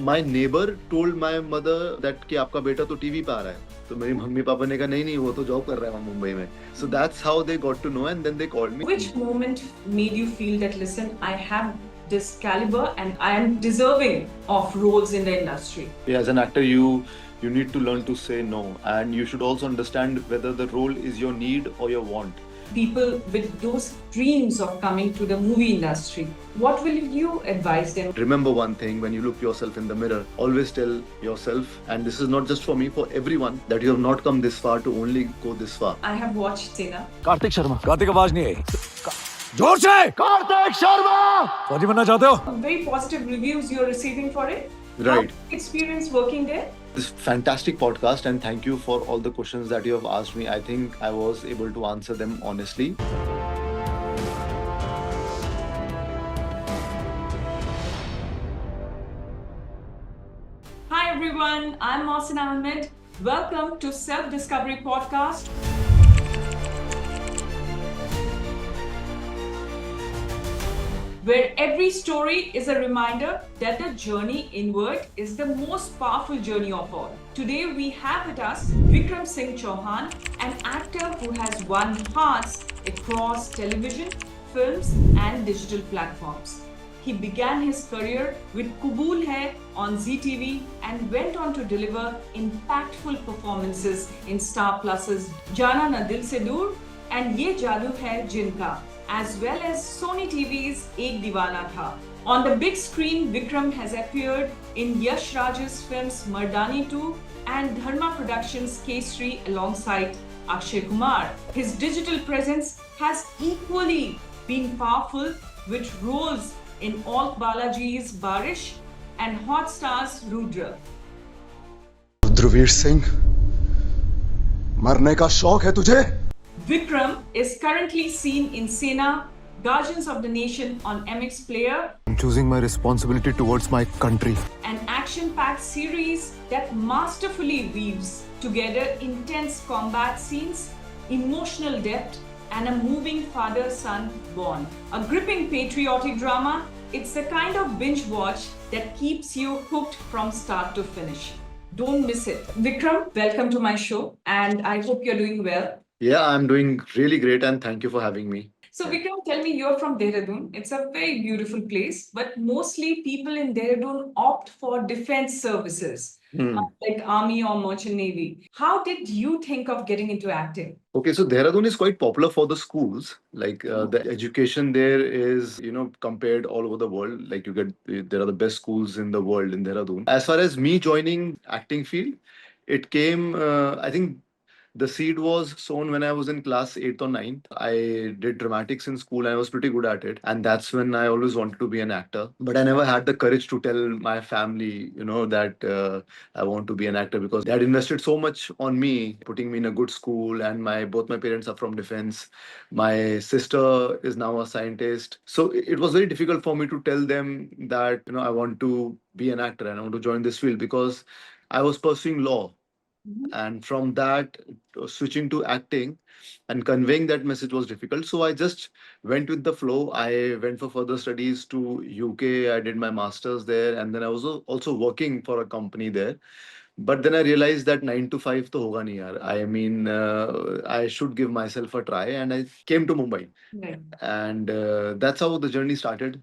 My neighbor told my mother that कि आपका बेटा तो टीवी पे आ रहा है. तो मेरी मम्मी पापा ने कहा नहीं नहीं वो तो जॉब कर रहा है वहाँ मुंबई में. So that's how they got to know and then they called me. Which moment made you feel that, listen, I have this caliber and I am deserving of roles in the industry? As an actor, you need to learn to say no, and you should also understand whether the role is your need or your want. People with those dreams of coming to the movie industry, what will you advise them? Remember one thing, when you look yourself in the mirror, always tell yourself, and this is not just for me, for everyone, that you have not come this far to only go this far. I have watched Sena. Kartik Sharma. Kartik आवाज नहीं आई. जोर से. कार्तिक शर्मा. फौजी बनना चाहते हो? Very positive reviews you're receiving for it. Right. How experience working there? This fantastic podcast, and thank you for all the questions that you have asked me. I think I was able to answer them honestly. Hi everyone, I'm Mohsinaa Ahmad. Welcome to Self Discovery Podcast. Where every story is a reminder that the journey inward is the most powerful journey of all. Today we have with us Vikram Singh Chauhan, an actor who has won hearts across television, films and digital platforms. He began his career with Kabool Hai on ZTV and went on to deliver impactful performances in Star Plus's Jana Na Dil Se Dur and Ye Jadoo Hai Jinka, as well as Sony TV's Ek Deewana Tha. On the big screen, Vikram has appeared in Yash Raj's films Mardaani 2 and Dharma Productions' Kesari alongside Akshay Kumar. His digital presence has equally been powerful with roles in Alt Balaji's Barish and Hotstar's Rudra. ध्रुवीर Singh, मरने का शौक है तुझे? Vikram is currently seen in Sena, Guardians of the Nation on MX Player. I'm choosing my responsibility towards my country. An action-packed series that masterfully weaves together intense combat scenes, emotional depth, and a moving father-son bond. A gripping patriotic drama, it's the kind of binge watch that keeps you hooked from start to finish. Don't miss it. Vikram, welcome to my show, and I hope you're doing well. Yeah, I'm doing really great, and thank you for having me. So Vikram, tell me, you're from Dehradun. It's a very beautiful place, but mostly people in Dehradun opt for defense services, like Army or Merchant Navy. How did you think of getting into acting? Okay, so Dehradun is quite popular for the schools. Like the education there is, compared all over the world. Like there are the best schools in the world in Dehradun. As far as me joining acting field, it came, I think, the seed was sown when I was in class 8th or 9th. I did dramatics in school and I was pretty good at it. And that's when I always wanted to be an actor. But I never had the courage to tell my family, that I want to be an actor because they had invested so much on me, putting me in a good school. And both my parents are from defense. My sister is now a scientist. So it was very difficult for me to tell them that, I want to be an actor and I want to join this field because I was pursuing law. And from that, switching to acting and conveying that message was difficult. So I just went with the flow. I went for further studies to UK. I did my master's there. And then I was also working for a company there. But then I realized that 9 to 5 to hoga nahi yaar. I mean, I should give myself a try. And I came to Mumbai. Right. And that's how the journey started.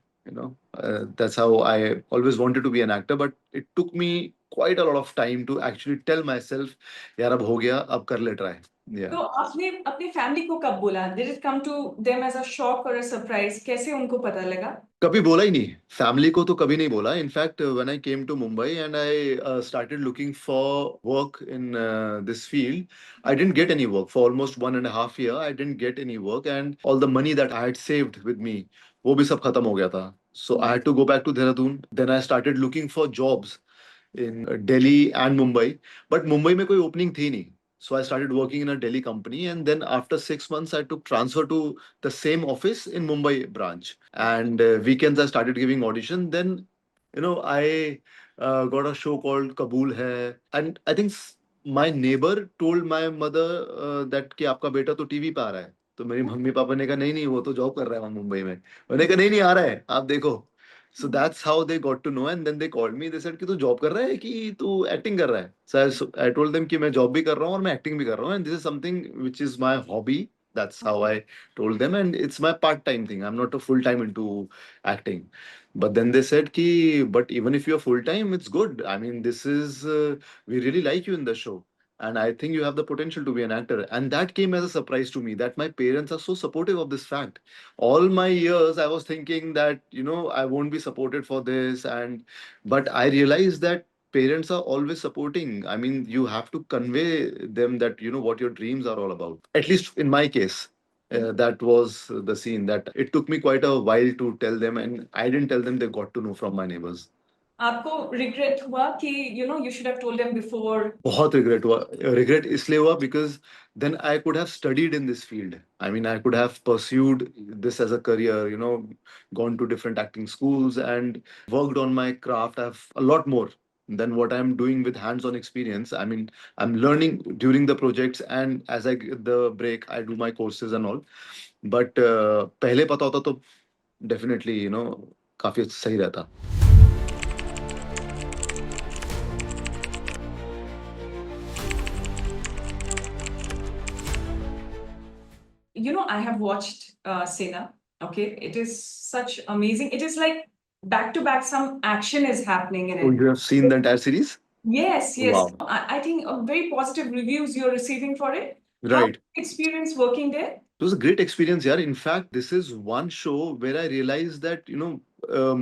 That's how I always wanted to be an actor. But it took me quite a lot of time to actually tell myself, यार अब हो गया, अब कर ले try. Yeah. तो आपने अपनी फैमिली को कब बोला? Did it come to them as a shock or a surprise? कैसे उनको पता लगा? कभी बोला ही नहीं. फैमिली को तो कभी नहीं बोला. In fact, when I came to Mumbai and I started looking for work in this field, I didn't get any work for almost 1.5 years. I didn't get any work, and all the money that I had saved with me, वो भी सब खत्म हो गया था. So I had to go back to Dehradun. Then I started looking for jobs in Delhi and Mumbai, but Mumbai में कोई opening थी नहीं. So I started working in a Delhi company, and then after 6 months, I took transfer to the same office in Mumbai branch. And weekends, I started giving audition. Then, I got a show called Kabool Hai, and I think my neighbor told my mother that कि आपका बेटा तो TV पे आ रहा है. तो मेरी mummy papa ने कहा नहीं नहीं वो तो जॉब कर रहा है वहाँ मुंबई में. मैंने कहा नहीं नहीं आ रहा है आप देखो. So that's how they got to know, and then they called me. They said कि तू job कर रहा है कि तू acting कर रहा है. So I told them कि मैं job भी कर रहा हूँ और मैं acting भी कर रहा हूँ, and this is something which is my hobby. That's how I told them, and it's my part-time thing. I'm not a full-time into acting. But then they said कि but even if you're full-time, it's good. I mean, this is we really like you in the show. And I think you have the potential to be an actor. And that came as a surprise to me that my parents are so supportive of this fact. All my years I was thinking that I won't be supported for this, and but I realized that parents are always supporting. I mean, you have to convey them that what your dreams are all about, at least in my case. That was the scene that it took me quite a while to tell them, and I didn't tell them, they got to know from my neighbors. आपको regret हुआ कि you should have told them before? बहुत regret हुआ. Regret इसलिए हुआ because then I could have studied in this field. I mean, I could have pursued this as a career, gone to different acting schools and worked on my craft. I have a lot more than what I'm doing with hands-on experience. I mean, I'm learning during the projects, and as I get the break, I do my courses and all. But पहले पता होता तो definitely, काफी सही रहता. I have watched Sena. Okay, it is such amazing. It is like back to back, some action is happening in Oh, it. you have seen the entire series? Yes, yes. Wow. I think very positive reviews you're receiving for it. How Right. experience working there? It was a great experience, yeah. In fact, this is one show where I realized that,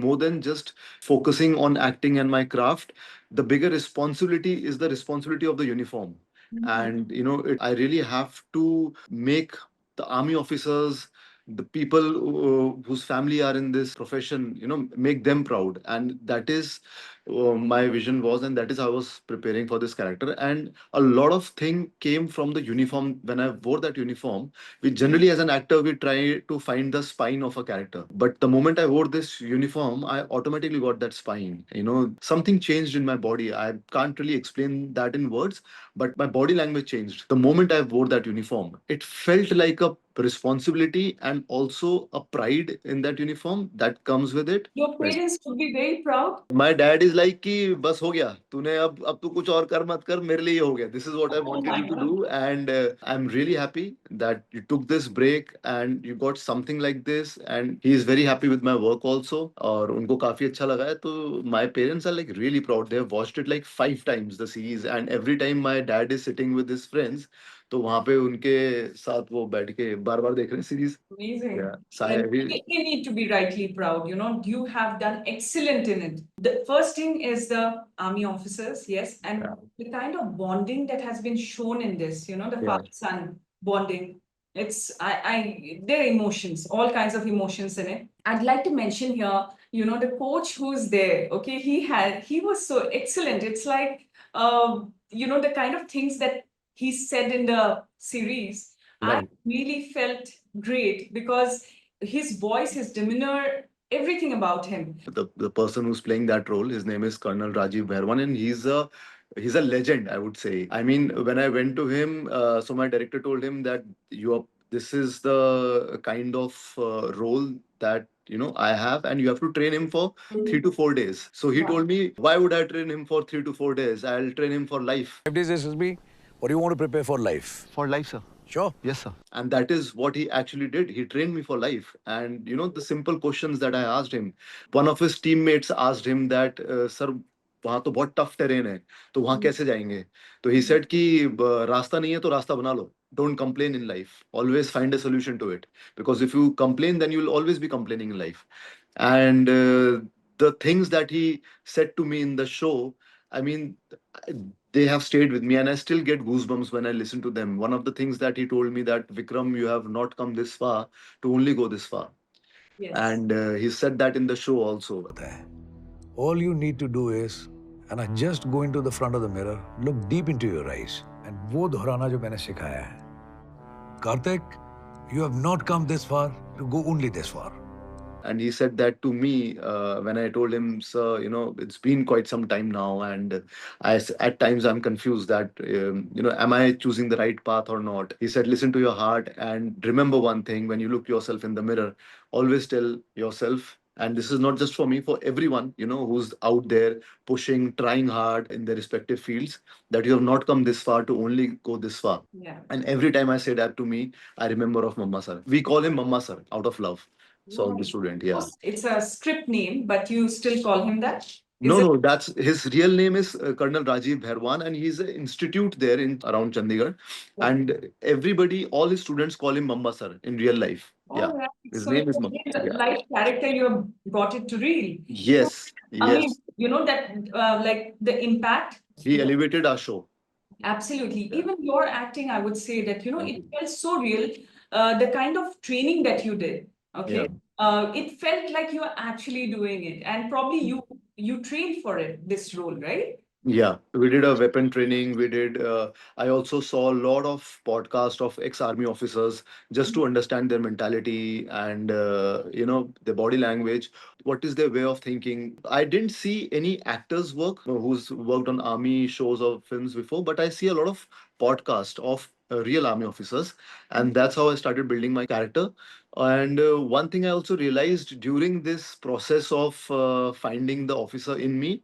more than just focusing on acting and my craft, the bigger responsibility is the responsibility of the uniform. And, I really have to make the army officers, the people whose family are in this profession, make them proud. And that is my vision was, and that is how I was preparing for this character. And a lot of thing came from the uniform. When I wore that uniform, we generally as an actor we try to find the spine of a character, but the moment I wore this uniform, I automatically got that spine. Something changed in my body. I can't really explain that in words, but my body language changed the moment I wore that uniform. It felt like a responsibility and also a pride in that uniform that comes with it. Your parents would be very proud. My dad is like कि बस हो गया तूने अब तू कुछ और कर मत कर मेरे लिए ये हो गया. This is what I Oh wanted my you to God. do, and I'm really happy that you took this break and you got something like this, and he is very happy with my work also. और उनको काफी अच्छा लगा है. तो my parents are like really proud. They have watched it like 5 times the series, and every time my dad is sitting with his friends, तो वहां पे उनके साथ वो बैठ के बार बार देख रहे हैं series. Amazing. Yeah. And they need to be rightly proud. You have done excellent in it. The first thing is the army officers, yes, and Yeah. the kind of bonding that has been shown in this, the Yeah. father-son bonding. There are emotions, all kinds of emotions in it. I'd like to mention here, the coach who's there, okay, he was so excellent. It's like, the kind of things that he said in the series. I Right. really felt great because his voice, his demeanor, everything about him. The person who's playing that role, his name is Colonel Rajiv Bhairwan, and he's a legend, I would say. I mean, when I went to him, so my director told him that this is the kind of role that I have, and you have to train him for 3 to 4 days. So he Wow. told me, why would I train him for 3 to 4 days? I'll train him for life. 5 days SSB, or you want to prepare for life? For life, sir. Sure. Yes, sir. And that is what he actually did. He trained me for life. And the simple questions that I asked him. One of his teammates asked him that, sir, वहाँ तो बहुत tough terrain है तो वहाँ कैसे जाएंगे. तो he said कि रास्ता नहीं है तो रास्ता बना लो. Don't complain in life. Always find a solution to it. Because if you complain, then you'll always be complaining in life. And the things that he said to me in the show, I mean, they have stayed with me, and I still get goosebumps when I listen to them. One of the things that he told me that, Vikram, you have not come this far to only go this far. Yes. And he said that in the show also. होता है. All you need to do is, just go into the front of the mirror, look deep into your eyes, and वो दोहराना जो मैंने सिखाया है. Karthik, you have not come this far to go only this far. And he said that to me when I told him, sir, it's been quite some time now, and at times I'm confused that, am I choosing the right path or not? He said, listen to your heart and remember one thing: when you look yourself in the mirror, always tell yourself And this is not just for me, for everyone, who's out there pushing, trying hard in their respective fields, that you have not come this far to only go this far. Yeah. And every time I say that to me, I remember of Mamma Sir. We call him Mamma Sir out of love. So the student, yeah. It's a script name, but you still call him that? No, no, that's his real name is Colonel Rajiv Bhairwan, and he's an institute there in around Chandigarh. And everybody, all his students call him Mamba Sir in real life. Yeah, All right. his So name is it's Mamba. a Yeah. life character you have brought it to real. Yes, I mean, yes. that like the impact. He elevated our show. Absolutely. Yeah. Even your acting, I would say that, Thank it you. felt so real. The kind of training that you did, okay, Yeah. it felt like you are actually doing it, and probably you trained for it, this role, right? Yeah, we did a weapon training. We did. I also saw a lot of podcast of ex-army officers just to understand their mentality and their body language. What is their way of thinking? I didn't see any actors work who's worked on army shows or films before, but I see a lot of podcast of real army officers, and that's how I started building my character. And one thing I also realized during this process of finding the officer in me,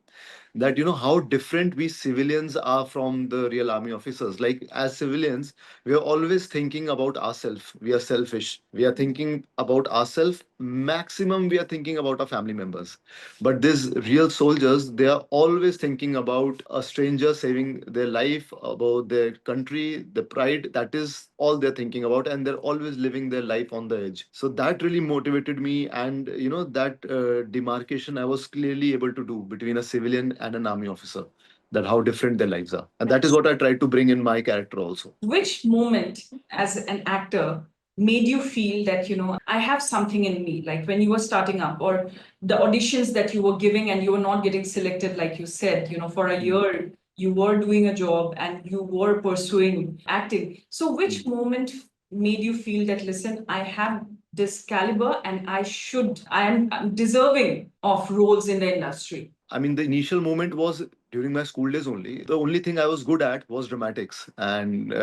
that how different we civilians are from the real army officers. Like, as civilians, we are always thinking about ourselves. We are selfish. We are thinking about ourselves. Maximum we are thinking about our family members. But these real soldiers, they are always thinking about a stranger, saving their life, about their country, the pride. That is all they're thinking about, and they're always living their life on the edge. So that really motivated me, and that demarcation I was clearly able to do between a civilian and an army officer, that how different their lives are. And that is what I tried to bring in my character also. Which moment as an actor made you feel that, I have something in me, like when you were starting up, or the auditions that you were giving and you were not getting selected, like you said, for a year you were doing a job and you were pursuing acting. So which moment made you feel that, listen, I have this caliber and I'm deserving of roles in the industry? I mean, the initial moment was during my school days only. The only thing I was good at was dramatics. And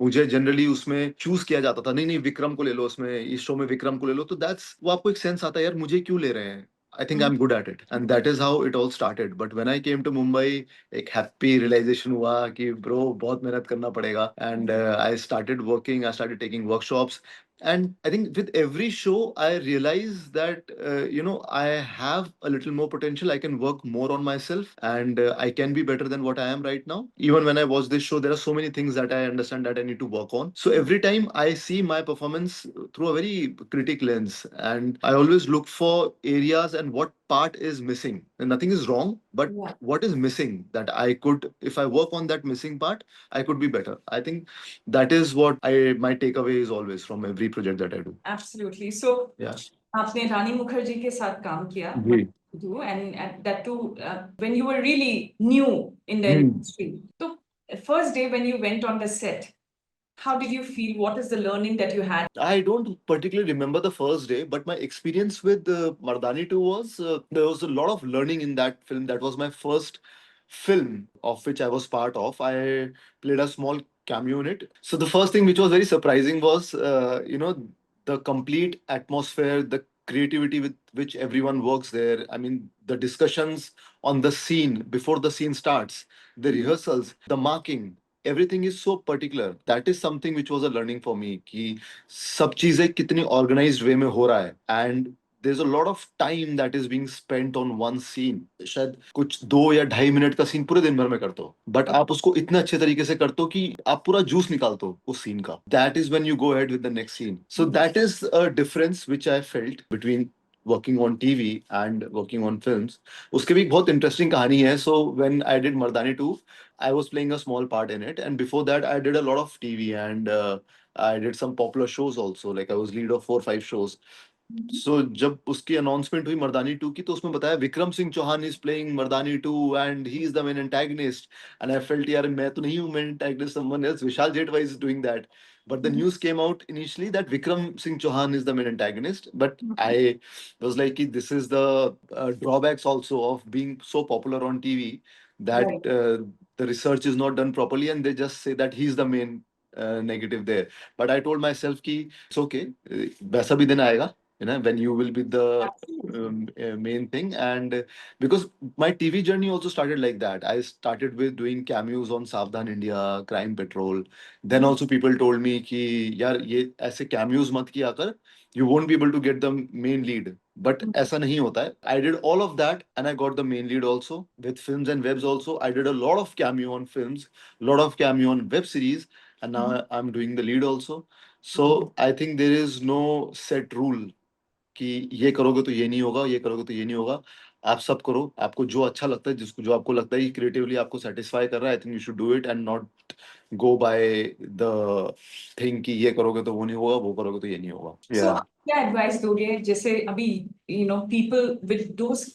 मुझे generally उसमें choose किया जाता था, नहीं नहीं विक्रम को ले लो, उसमें इस शो में विक्रम को ले लो, तो दैट्स वो आपको एक सेंस आता है यार, मुझे क्यों ले रहे हैं. I think I'm good at it, and that is how it all started. But when I came to Mumbai, एक happy realization हुआ कि bro बहुत मेहनत करना पड़ेगा. And I started working, I started taking workshops, and I think with every show, I realize that, I have a little more potential. I can work more on myself, and I can be better than what I am right now. Even when I watch this show, there are so many things that I understand that I need to work on. So every time I see my performance through a very critic lens, and I always look for areas and what part is missing. And nothing is wrong, but what is missing that I could, if I work on that missing part, I could be better. I think that is what my takeaway is always from every project that I do. Absolutely. So, Yeah. आपने रानी मुखर्जी के साथ काम किया, जी. and that too when you were really new in the industry. So, first day when you went on the set, how did you feel? What is the learning that you had? I don't particularly remember the first day, but my experience with Mardaani 2 was there was a lot of learning in that film. That was my first film of which I was part of. I played a small cameo in it. So the first thing which was very surprising was, the complete atmosphere, the creativity with which everyone works there. I mean, the discussions on the scene before the scene starts, the rehearsals, the marking, everything is so particular. That is something which was a learning for me कि सब चीजें कितनी organized way में हो रहा है, and there's a lot of time that is being spent on one scene. शायद कुछ 2 या 2.5 मिनट का सीन पूरे दिन भर में करते हो, बट आप उसको इतने अच्छे तरीके से करते हो कि आप पूरा जूस निकालते हो उस सीन का. That is when you go ahead with the next scene. So that is a difference which I felt between working on TV and working on films. उसके भी एक बहुत interesting कहानी है. So when I did Mardani 2, I was playing a small part in it, and before that, I did a lot of TV, and I did some popular shows also. Like, I was lead of 4 5 shows. So जब उसकी announcement हुई मर्दानी 2 की, तो उसमें बताया Vikram Singh Chauhan is playing Mardaani 2 and he is the main antagonist. And I felt यार मैं तो नहीं हूँ main antagonist, someone else, Vishal Jethwa is doing that. But the news came out initially that Vikram Singh Chauhan is the main antagonist. But I was like, कि this is the drawbacks also of being so popular on TV, that the research is not done properly, and they just say that he's the main negative there. But I told myself कि it's okay, वैसा भी दिन आएगा. when you will be the Absolutely. main thing. And because my TV journey also started like that. I started with doing cameos on Savdhan India, Crime Patrol. Then also people told me कि यार ये ऐसे cameos मत किया कर, you won't be able to get the main lead. But ऐसा नहीं होता है. I did all of that and I got the main lead also with films and webs also. I did a lot of cameo on films, lot of cameo on web series, and now I'm doing the lead also. So I think there is no set rule कि ये करोगे तो ये नहीं होगा, ये करोगे तो ये नहीं होगा. आप सब करो, आपको जो अच्छा लगता है, जिसको जो आपको लगता है कि क्रिएटिवली आपको सेटिस्फाई कर रहा है, I think you should do it and not go by the thing कि ये करोगे तो वो नहीं होगा, वो करोगे तो ये नहीं होगा. So, आप क्या एडवाइस दोगे जैसे अभी people with those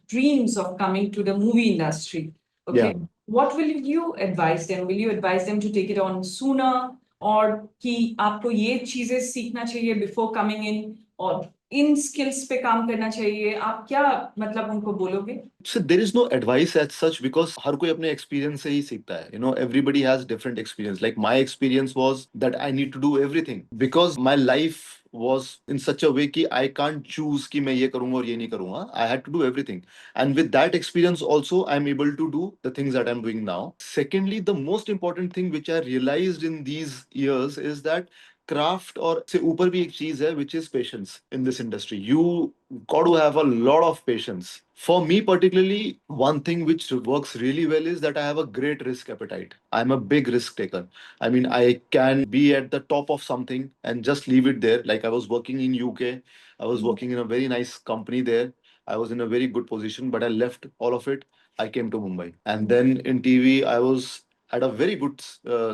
dreams of coming to the movie industry, okay, Yeah. what will you advise them? Will you advise them to take it on sooner, और कि आपको ये चीजें सीखना चाहिए before coming in, और इन skills पे काम करना चाहिए? आप क्या मतलब उनको बोलोगे? So there is no advice as such because हर कोई अपने experience से ही सीखता है. Everybody has different experience. Like my experience was that I need to do everything because my life was in such a way कि I can't choose कि मैं ये करूँगा और ये नहीं करूँगा. I had to do everything. And with that experience also, I'm able to do the things that I'm doing now. Secondly, the most important thing which I realized in these years is that craft और से ऊपर भी एक चीज है which is patience in this industry. You got to have a lot of patience. For me particularly, one thing which works really well is that I have a great risk appetite. I'm a big risk taker. I mean, I can be at the top of something and just leave it there. Like I was working in UK, I was working in a very nice company there. I was in a very good position, but I left all of it. I came to Mumbai. And then in TV, I was at a very good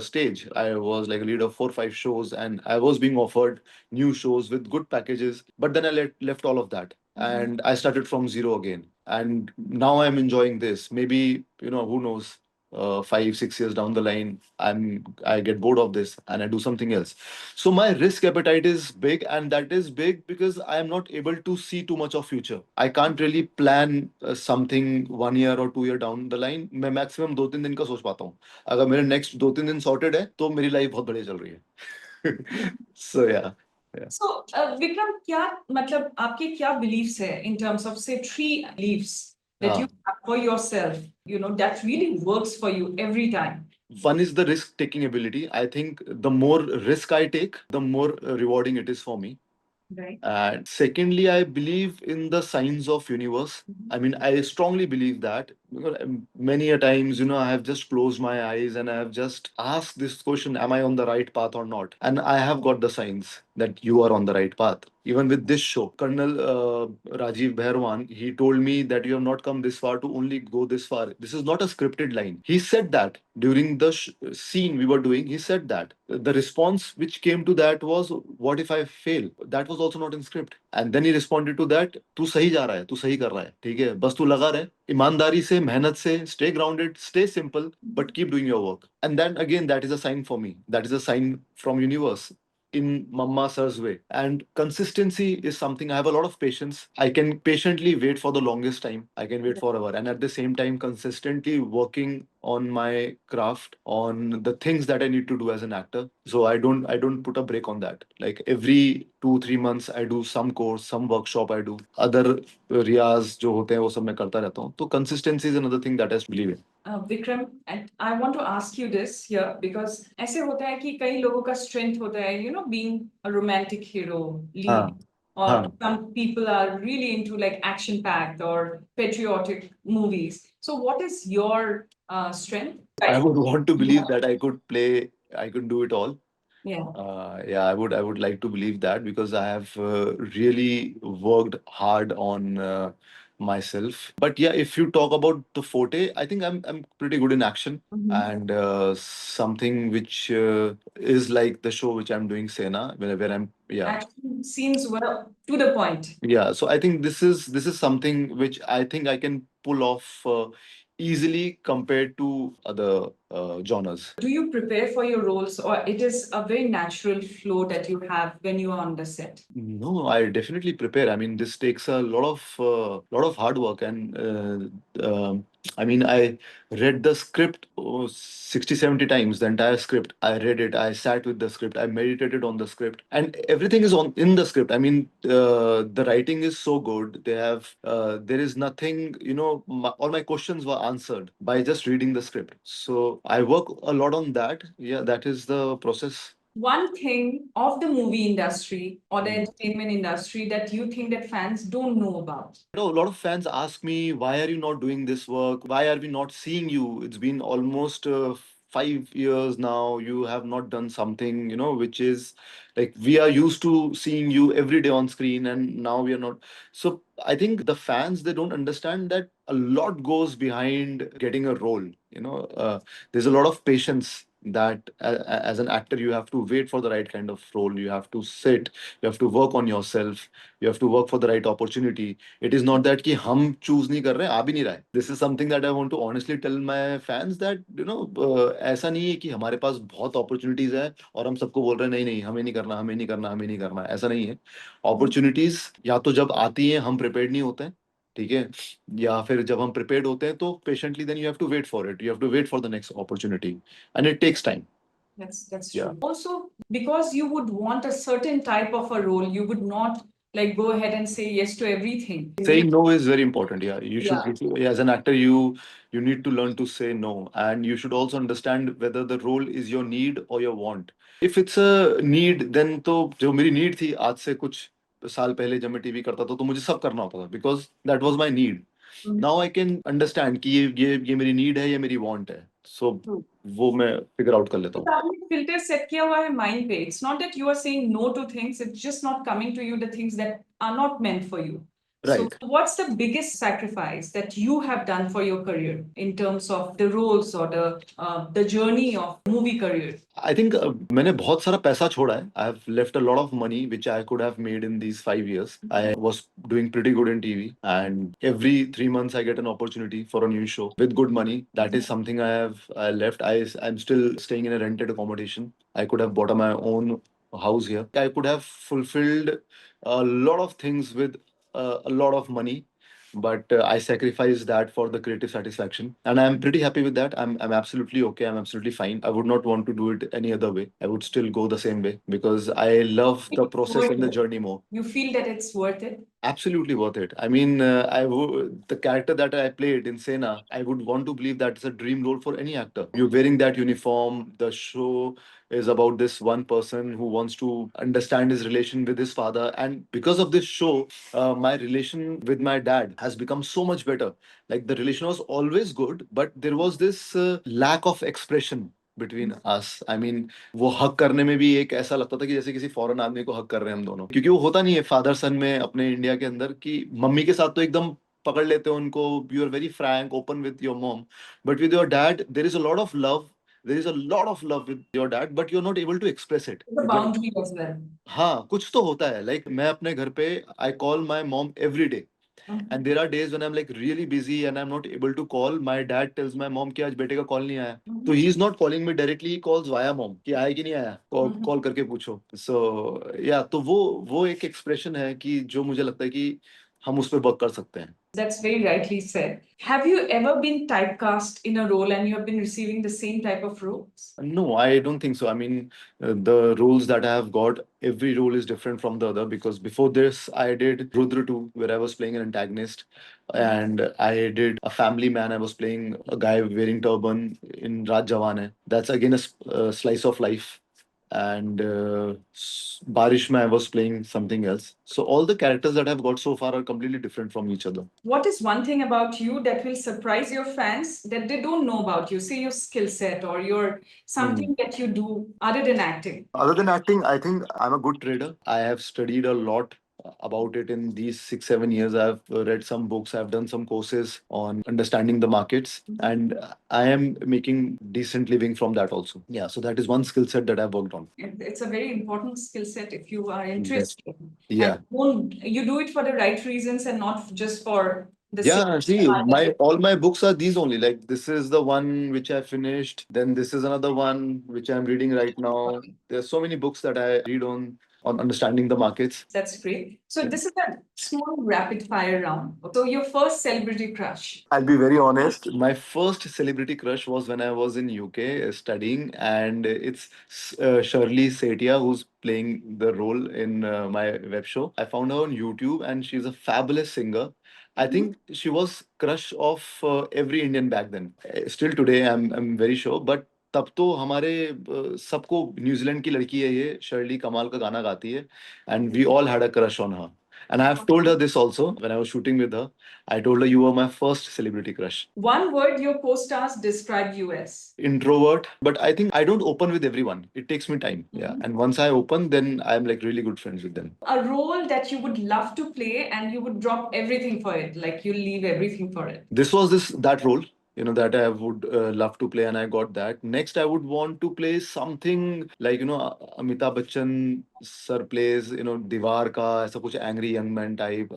stage. I was like a lead of 4 5 shows, and I was being offered new shows with good packages. But then I left all of that and I started from zero again. And now I'm enjoying this. Maybe, who knows, 5 6 years down the line, I get bored of this and I do something else. So my risk appetite is big, and that is big because I am not able to see too much of future. I can't really plan something 1 year or 2 year down the line. मैं maximum 2 3 दिन का सोच पाता हूँ. अगर मेरे next 2 3 दिन sorted है तो मेरी life बहुत बढ़िया चल रही है. So yeah. Yeah. So, Vikram, क्या मतलब आपके क्या beliefs है in terms of say 3 beliefs that you have for yourself, that really works for you every time? One is the risk taking ability. I think the more risk I take, the more rewarding it is for me. Right. And secondly, I believe in the signs of universe. I mean, I strongly believe that because many a times, I have just closed my eyes and I have just asked this question, am I on the right path or not? And I have got the signs that you are on the right path. Even with this show, Colonel Rajiv Bhairwan, he told me that you have not come this far to only go this far. This is not a scripted line. He said that during the scene we were doing. He said that the response which came to that was, "What if I fail?" That was also not in script. And then he responded to that, "तू सही जा रहा है, तू सही कर रहा है, ठीक है, बस तू लगा रहे, ईमानदारी से, मेहनत से, stay grounded, stay simple, but keep doing your work." And then again, that is a sign for me. That is a sign from universe in Mama Sir's way. And consistency is something I have a lot of patience. I can patiently wait for the longest time. I can wait forever. And at the same time, consistently working on my craft, on the things that I need to do as an actor. So I don't put a break on that. Like every 2 3 months I do some course, some workshop I do. Other riyas जो होते हैं वो सब मैं करता रहता हूँ. तो consistency is another thing that I believe in. Vikram, and I want to ask you this here because ऐसे होता है कि कई लोगों का strength होता है, being a romantic hero, lead, हाँ or हाँ. some people are really into like action-packed or patriotic movies. So, what is your strength? I would want to believe that I could do it all. Yeah. Yeah, I would like to believe that because I have really worked hard on myself. But yeah, if you talk about the forte, I think I'm pretty good in action. And something which is like the show which I'm doing, Sena, where I'm Action scenes were to the point. yeah. So I think this is something which I think I can pull off easily compared to other genres. Do you prepare for your roles, or it is a very natural flow that you have when you are on the set? No, I definitely prepare. I mean, this takes a lot of hard work, and I mean, I read the script 60, 70 times. The entire script, I read it. I sat with the script. I meditated on the script, and everything is on in the script. I mean, the writing is so good. There is nothing. All my questions were answered by just reading the script. So I work a lot on that. Yeah, that is the process. One thing of the movie industry or the Mm. entertainment industry that you think that fans don't know about? A lot of fans ask me, why are you not doing this work? Why are we not seeing you? It's been almost 5 years now. You have not done something, which is like we are used to seeing you every day on screen, and now we are not. So I think the fans, they don't understand that a lot goes behind getting a role. There's a lot of patience that as an actor you have to wait for the right kind of role. You have to sit, you have to work on yourself, you have to work for the right opportunity. It is not that कि हम choose नहीं कर रहे हैं, आ भी नहीं रहा है. This is something that I want to honestly tell my fans that ऐसा नहीं है कि हमारे पास बहुत opportunities है और हम सबको बोल रहे हैं नहीं नहीं हमें नहीं करना हमें नहीं करना हमें नहीं करना, ऐसा नहीं है. Opportunities या तो जब आती हैं हम prepared नहीं होते हैं, ठीक है, या फिर जब हम prepared होते हैं तो patiently then you have to wait for it, you have to wait for the next opportunity, and it takes time. That's Yeah. true. Also, because you would want a certain type of a role, you would not like go ahead and say yes to everything. Saying no is very important. Yeah, Yeah. as an actor, you need to learn to say no, and you should also understand whether the role is your need or your want. If it's a need, then तो जो मेरी need थी आज से कुछ साल पहले जब मैं टीवी करता था तो मुझे सब करना होता था because that was my need. Now I can understand कि ये मेरी need है, ये मेरी want है. So True. वो मैं figure out कर लेता हूँ. आपने filter set किया हुआ है mind पे. It's not that you are saying no to things. It's just not coming to you the things that are not meant for you. Right. So, what's the biggest sacrifice that you have done for your career in terms of the roles or the journey of movie career? I think मैंने बहुत सारा पैसा छोड़ा है. I have left a lot of money which I could have made in these 5 years. I was doing pretty good in TV, and every 3 months I get an opportunity for a new show with good money. That is something I left. I'm still staying in a rented accommodation. I could have bought my own house here. I could have fulfilled a lot of things with a lot of money, but I sacrificed that for the creative satisfaction, and I'm pretty happy with that. I'm absolutely okay. I'm absolutely fine. I would not want to do it any other way. I would still go the same way because I love the process and the journey more. You feel that it's worth it? Absolutely worth it. I mean, the character that I played in Sena, I would want to believe that it's a dream role for any actor. You're wearing that uniform. The show is about this one person who wants to understand his relation with his father, and because of this show, my relation with my dad has become so much better. Like the relation was always good, but there was this lack of expression between us. I mean, वो हक करने में भी एक ऐसा लगता था कि जैसे किसी फॉरेन आदमी को हक कर रहे हैं हम दोनों, क्योंकि वो होता नहीं है फादर सन में अपने इंडिया के अंदर कि मम्मी के साथ तो एकदम पकड़ लेते हो उनको, you are very frank open with your mom, but with your dad there is a lot of love, there is a lot of love with your dad, but you're not able to express it. The boundary as well. हाँ, कुछ तो होता है. Like मैं अपने घर पे I call my mom every day. And there are days when I'm like really busy and I'm not able to call. My dad tells my mom कि आज बेटे का कॉल नहीं आया. तो he is not calling me directly, he calls via mom कि आया कि नहीं आया, कॉल करके पूछो. So yeah, तो वो एक एक्सप्रेशन है कि जो मुझे लगता है कि हम उस पर वर्क कर सकते हैं. That's very rightly said. Have you ever been typecast in a role and you have been receiving the same type of roles? No, I don't think so. I mean, the roles that I have got, every role is different from the other because before this, I did Rudra 2, where I was playing an antagonist, and I did a family man. I was playing a guy wearing turban in Raj Jawan Hai. That's again a slice of life. And Barish Mein, I was playing something else. So all the characters that I've got so far are completely different from each other. What is one thing about you that will surprise your fans that they don't know about you? Say your skill set or your something that you do other than acting. Other than acting, I think I'm a good trader. I have studied a lot about it in these 6 7 years. I've read some books, I've done some courses on understanding the markets, and I am making decent living from that also. Yeah, so that is one skill set that I've worked on. It's a very important skill set if you are interested. Yeah. And you do it for the right reasons and not just for The Yeah, see, my all my books are these only. Like this is the one which I finished. Then this is another one which I'm reading right now. There's so many books that I read on understanding the markets. That's great. So this is a small rapid fire round. So your first celebrity crush. I'll be very honest. My first celebrity crush was when I was in UK studying, and it's Shirley Setia who's playing the role in my web show. I found her on YouTube, and she's a fabulous singer. I think she was crush of every Indian back then. Still today, I'm very sure. But तब तो हमारे सबको New Zealand की लड़की है ये Shirley कमाल का गाना गाती है and we all had a crush on her and I have told her this also when I was shooting with her. I told her you were my first celebrity crush. One word your co-stars describe you as. Introvert, but I think I don't open with everyone. It takes me time. Yeah. And once I open, then I'm like really good friends with them. A role that you would love to play and you would drop everything for it, like you leave everything for it. This was that role, that I would love to play, and I got that. Next, I would want to play something like Amitabh Bachchan sir plays, Diwar ka aisa kuch angry young man type.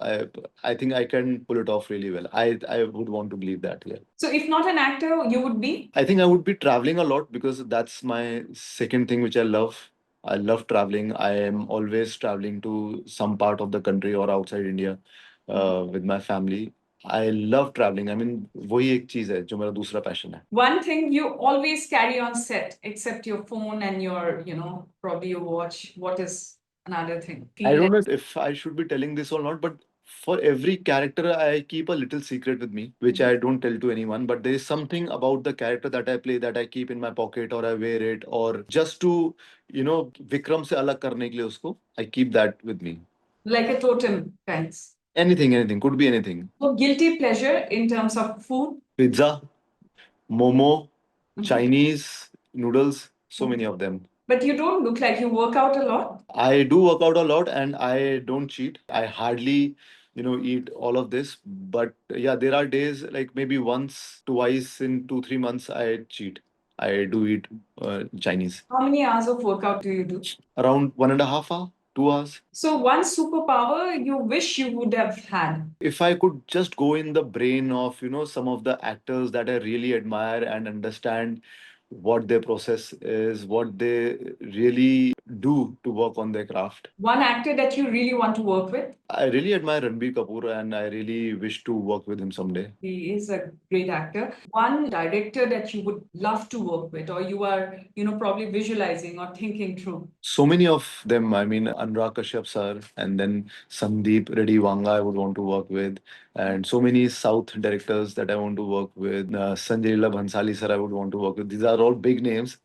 I think I can pull it off really well. I would want to believe that. Yeah. So if not an actor, you would be. I think I would be traveling a lot because that's my second thing which I love. I love traveling. I am always traveling to some part of the country or outside India with my family. I love traveling. I mean, वही एक चीज है जो मेरा दूसरा passion है. One thing you always carry on set, except your phone and your, probably your watch. What is another thing? I don't know if I should be telling this or not, but for every character, I keep a little secret with me, which I don't tell to anyone. But there is something about the character that I play that I keep in my pocket or I wear it, or just to, Vikram से अलग करने के लिए उसको, I keep that with me. Like a totem kinds. Anything, could be anything. So guilty pleasure in terms of food. Pizza, momo, Chinese, noodles, so many of them. But you don't look like you work out a lot. I do work out a lot and I don't cheat. I hardly, eat all of this. But yeah, there are days like maybe once, twice in 2, 3 months I cheat. I do eat Chinese. How many hours of workout do you do? Around 1.5 hours, 2 hours. So one superpower you wish you would have had. If I could just go in the brain of, some of the actors that I really admire and understand what their process is, what they really do to work on their craft. One actor that you really want to work with. I really admire Ranbir Kapoor and I really wish to work with him someday. He is a great actor. One director that you would love to work with, or you are, probably visualizing or thinking through. So many of them. I mean, Anurag Kashyap sir, and then Sandeep Reddy Vanga I would want to work with, and so many South directors that I want to work with. Sanjay Leela Bhansali sir I would want to work with. These are all big names,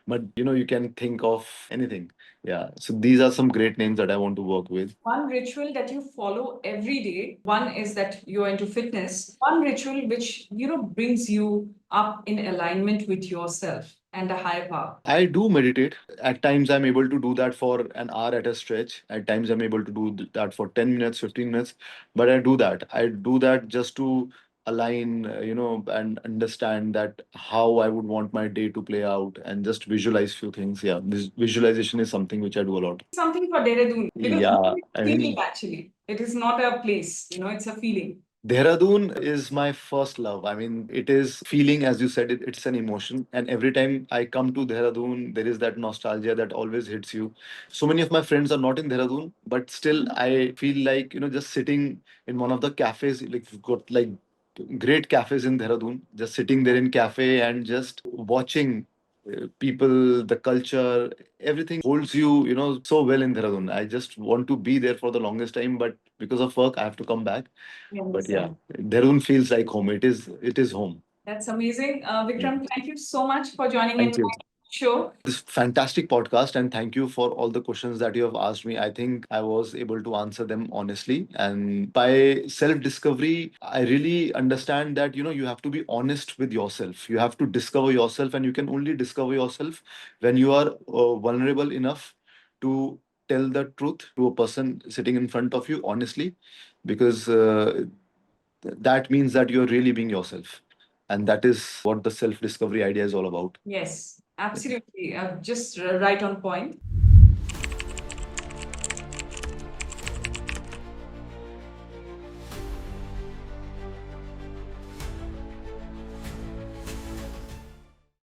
but you can think of anything. Yeah, so these are some great names that I want to work with. One ritual that you follow every day. One is that you're into fitness. One ritual which, brings you up in alignment with yourself and a higher power. I do meditate. At times, I'm able to do that for an hour at a stretch. At times, I'm able to do that for 10 minutes, 15 minutes. But I do that. I do that just to align, and understand that how I would want my day to play out and just visualize few things. Yeah, this visualization is something which I do a lot. Something for Dehradun. Because Yeah, it's I feeling mean, actually. It is not a place, it's a feeling. Dehradun is my first love. I mean, it is feeling, as you said, it's an emotion. And every time I come to Dehradun, there is that nostalgia that always hits you. So many of my friends are not in Dehradun, but still I feel like, just sitting in one of the cafes, like we've got like great cafes in Dehradun, just sitting there in cafe and just watching people, the culture, everything holds you, so well in Dehradun. I just want to be there for the longest time, but because of work, I have to come back. I But yeah, understand. Dehradun feels like home. It is home. That's amazing. Vikram, thank you so much for joining in Thank you. my show. This fantastic podcast, and thank you for all the questions that you have asked me. I think I was able to answer them honestly. And by self discovery, I really understand that you have to be honest with yourself. You have to discover yourself, and you can only discover yourself when you are vulnerable enough to tell the truth to a person sitting in front of you honestly, because that means that you're really being yourself. And that is what the self discovery idea is all about. Yes, absolutely. Just right on point.